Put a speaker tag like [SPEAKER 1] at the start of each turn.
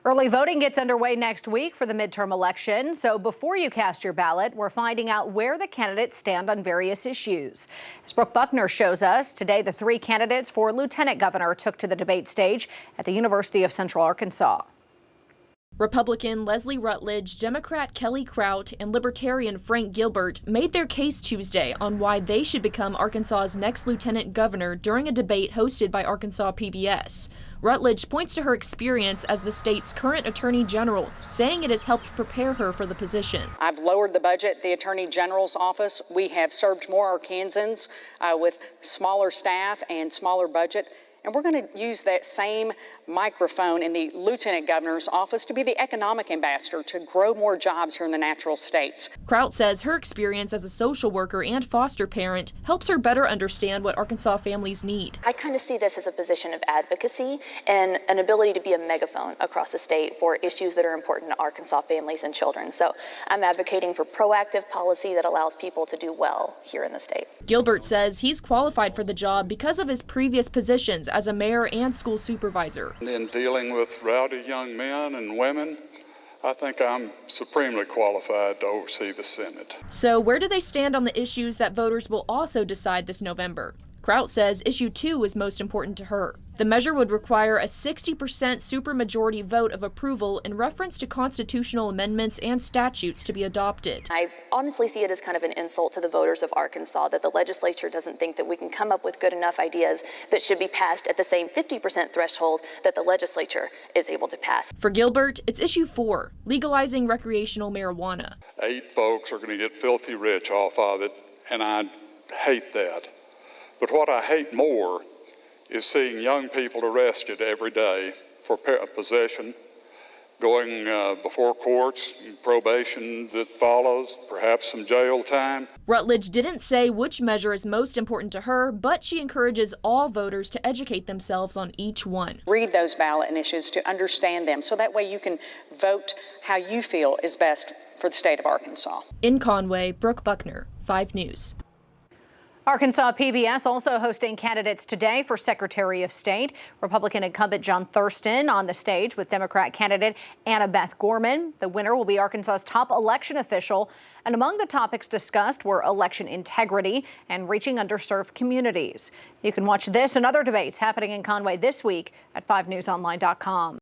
[SPEAKER 1] Early voting gets underway next week for the midterm election. So before you cast your ballot, we're finding out where the candidates stand on various issues. As Brooke Buckner shows us, today the three candidates for lieutenant governor took to the debate stage at the University of Central Arkansas.
[SPEAKER 2] Republican Leslie Rutledge, Democrat Kelly Krout, and Libertarian Frank Gilbert made their case Tuesday on why they should become Arkansas's next lieutenant governor during a debate hosted by Arkansas PBS. Rutledge points to her experience as the state's current attorney general, saying it has helped prepare her for the position.
[SPEAKER 3] I've lowered the budget at the attorney general's office. We have served more Arkansans with smaller staff and smaller budget. And we're going to use that same microphone in the lieutenant governor's office to be the economic ambassador to grow more jobs here in the natural state.
[SPEAKER 2] Krout says her experience as a social worker and foster parent helps her better understand what Arkansas families need.
[SPEAKER 4] I kind of see this as a position of advocacy and an ability to be a megaphone across the state for issues that are important to Arkansas families and children. So I'm advocating for proactive policy that allows people to do well here in the state.
[SPEAKER 2] Gilbert says he's qualified for the job because of his previous positions as a mayor and school supervisor.
[SPEAKER 5] In dealing with rowdy young men and women, I think I'm supremely qualified to oversee the Senate.
[SPEAKER 2] So where do they stand on the issues that voters will also decide this November? Krout says issue 2 is most important to her. The measure would require a 60% supermajority vote of approval in reference to constitutional amendments and statutes to be adopted.
[SPEAKER 4] I honestly see it as kind of an insult to the voters of Arkansas that the legislature doesn't think that we can come up with good enough ideas that should be passed at the same 50% threshold that the legislature is able to pass.
[SPEAKER 2] For Gilbert, it's issue 4, legalizing recreational marijuana.
[SPEAKER 5] 8 folks are going to get filthy rich off of it, and I hate that. But what I hate more is seeing young people arrested every day for possession, going before courts, probation that follows, perhaps some jail time.
[SPEAKER 2] Rutledge didn't say which measure is most important to her, but she encourages all voters to educate themselves on each one.
[SPEAKER 3] Read those ballot initiatives to understand them, so that way you can vote how you feel is best for the state of Arkansas.
[SPEAKER 2] In Conway, Brooke Buckner, 5 News.
[SPEAKER 1] Arkansas PBS also hosting candidates today for Secretary of State. Republican incumbent John Thurston on the stage with Democrat candidate Anna Beth Gorman. The winner will be Arkansas's top election official. And among the topics discussed were election integrity and reaching underserved communities. You can watch this and other debates happening in Conway this week at 5newsonline.com.